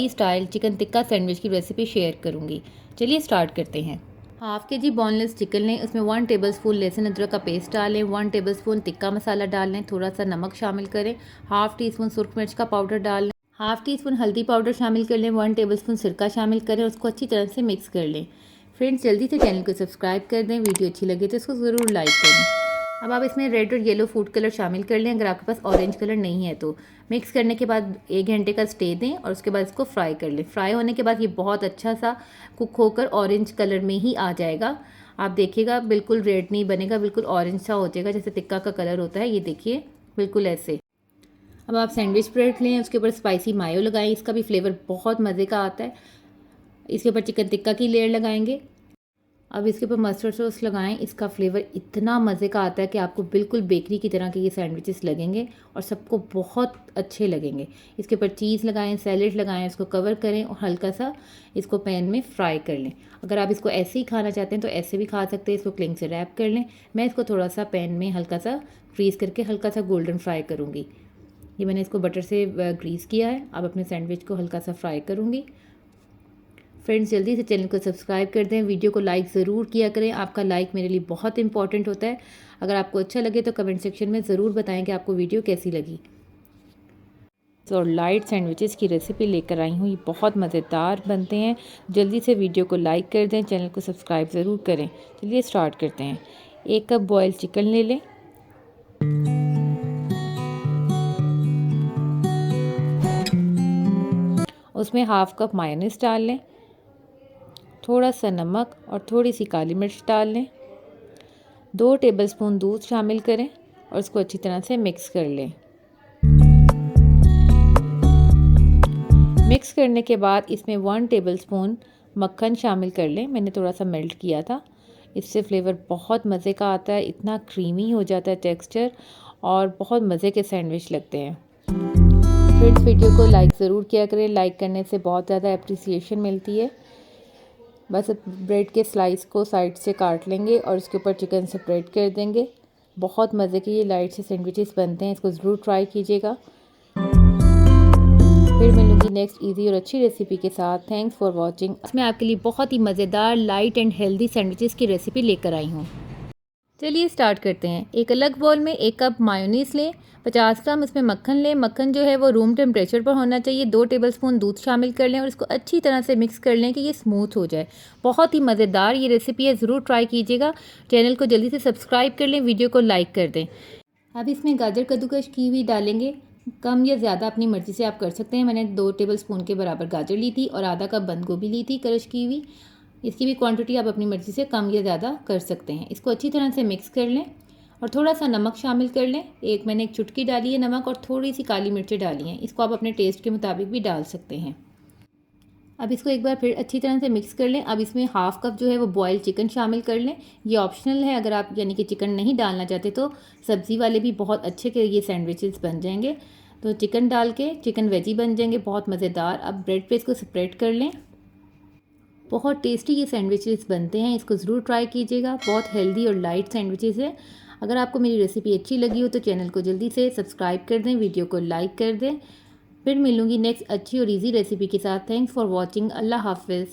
Style chicken tikka sandwich की recipe share करूँगी। चलिए स्टार्ट करते हैं। हाफ़ के जी बोनलेस चिकन लें, उसमें 1 टेबलस्पून लहसुन अदरक का पेस्ट डालें, 1 टेबलस्पून टिक्का मसाला डाल लें, थोड़ा सा नमक शामिल करें, हाफ़ टी स्पून सुरख मिर्च का पाउडर डाल लें, हाफ़ टी स्पून हल्दी पाउडर शामिल कर लें, 1 टेबलस्पून सिरका शामिल करें, उसको अच्छी तरह से मिक्स कर लें। फ्रेंड्स जल्दी से चैनल को सब्सक्राइब कर दें, वीडियो अच्छी लगे तो इसको ज़रूर लाइक करें। अब आप इसमें रेड और येलो फूड कलर शामिल कर लें, अगर आपके पास ऑरेंज कलर नहीं है तो। मिक्स करने के बाद 1 घंटे का स्टे दें और उसके बाद इसको फ्राई कर लें। फ्राई होने के बाद ये बहुत अच्छा सा कुक होकर ऑरेंज कलर में ही आ जाएगा। आप देखिएगा बिल्कुल रेड नहीं बनेगा, बिल्कुल ऑरेंज सा हो जाएगा जैसे टिक्का का कलर होता है। ये देखिए बिल्कुल ऐसे। अब आप सैंडविच ब्रेड लें, उसके ऊपर स्पाइसी मायो लगाएं, इसका भी फ्लेवर बहुत मज़े का आता है। इसके ऊपर चिकन टिक्का की लेयर लगाएंगे। अब इसके ऊपर मस्टर्ड सॉस लगाएं, इसका फ्लेवर इतना मज़े का आता है कि आपको बिल्कुल बेकरी की तरह के ये सैंडविचेस लगेंगे और सबको बहुत अच्छे लगेंगे। इसके ऊपर चीज़ लगाएं, सैलेड लगाएं, इसको कवर करें और हल्का सा इसको पैन में फ्राई कर लें। अगर आप इसको ऐसे ही खाना चाहते हैं तो ऐसे भी खा सकते हैं, इसको क्लिंग से रैप कर लें। मैं इसको थोड़ा सा पैन में हल्का सा फ्रीज़ करके हल्का सा गोल्डन फ्राई करूँगी। ये मैंने इसको बटर से ग्रीस किया है। अब अपने सैंडविच को हल्का सा फ्राई करूँगी। फ्रेंड्स जल्दी से चैनल को सब्सक्राइब कर दें, वीडियो को लाइक ज़रूर किया करें। आपका लाइक मेरे लिए बहुत इंपॉर्टेंट होता है। अगर आपको अच्छा लगे तो कमेंट सेक्शन में ज़रूर बताएं कि आपको वीडियो कैसी लगी। और लाइट सैंडविचेस की रेसिपी लेकर आई हूँ, ये बहुत मज़ेदार बनते हैं। जल्दी से वीडियो को लाइक कर दें, चैनल को सब्सक्राइब ज़रूर करें। चलिए स्टार्ट करते हैं। 1 कप बॉयल चिकन ले लें। उसमें हाफ़ कप मायोनीज डाल लें, थोड़ा सा नमक और थोड़ी सी काली मिर्च डाल लें। 2 टेबलस्पून दूध शामिल करें और इसको अच्छी तरह से मिक्स कर लें। मिक्स करने के बाद इसमें 1 टेबलस्पून मक्खन शामिल कर लें। मैंने थोड़ा सा मेल्ट किया था। इससे फ्लेवर बहुत मज़े का आता है, इतना क्रीमी हो जाता है टेक्सचर और बहुत मज़े के सैंडविच लगते हैं। फ्रेंड्स वीडियो को लाइक ज़रूर किया करें, लाइक करने से बहुत ज़्यादा अप्रिसिएशन मिलती है। बस ब्रेड के स्लाइस को साइड से काट लेंगे और इसके ऊपर चिकन स्प्रेड कर देंगे। बहुत मज़े के ये लाइट से सैंडविचेस बनते हैं, इसको ज़रूर ट्राई कीजिएगा। फिर मिलूंगी नेक्स्ट इजी और अच्छी रेसिपी के साथ। Thanks for watching. इसमें आपके लिए बहुत ही मज़ेदार लाइट एंड हेल्दी सैंडविचेस की रेसिपी लेकर आई हूँ। चलिए स्टार्ट करते हैं। एक अलग बाउल में 1 कप मायोनीज़ लें, 50 ग्राम इसमें मक्खन लें। मक्खन जो है वो रूम टेम्परेचर पर होना चाहिए। 2 टेबलस्पून दूध शामिल कर लें और इसको अच्छी तरह से मिक्स कर लें कि ये स्मूथ हो जाए। बहुत ही मज़ेदार ये रेसिपी है, ज़रूर ट्राई कीजिएगा। चैनल को जल्दी से सब्सक्राइब कर लें, वीडियो को लाइक कर दें। अब इसमें गाजर कद्दूकस की हुई डालेंगे, कम या ज़्यादा अपनी मर्ज़ी से आप कर सकते हैं। मैंने 2 टेबलस्पून के बराबर गाजर ली थी और आधा कप बंद गोभी ली थी क्रश की हुई। इसकी भी क्वांटिटी आप अपनी मर्ज़ी से कम या ज़्यादा कर सकते हैं। इसको अच्छी तरह से मिक्स कर लें और थोड़ा सा नमक शामिल कर लें। मैंने एक चुटकी डाली है नमक और थोड़ी सी काली मिर्चें डाली हैं। इसको आप अपने टेस्ट के मुताबिक भी डाल सकते हैं। अब इसको एक बार फिर अच्छी तरह से मिक्स कर लें। अब इसमें हाफ़ कप जो है वो बॉयल चिकन शामिल कर लें। ये ऑप्शनल है, अगर आप यानी कि चिकन नहीं डालना चाहते तो सब्ज़ी वाले भी बहुत अच्छे के ये सैंडविचेस बन जाएंगे। तो चिकन डाल के चिकन वेजी बन जाएंगे, बहुत मज़ेदार। अब ब्रेड पे इसको स्प्रेड कर लें। बहुत टेस्टी ये सैंडविचेस बनते हैं, इसको ज़रूर ट्राई कीजिएगा। बहुत हेल्दी और लाइट सैंडविचेस है। अगर आपको मेरी रेसिपी अच्छी लगी हो तो चैनल को जल्दी से सब्सक्राइब कर दें, वीडियो को लाइक कर दें। फिर मिलूंगी नेक्स्ट अच्छी और इजी रेसिपी के साथ। Thanks for watching. अल्लाह हाफिज़।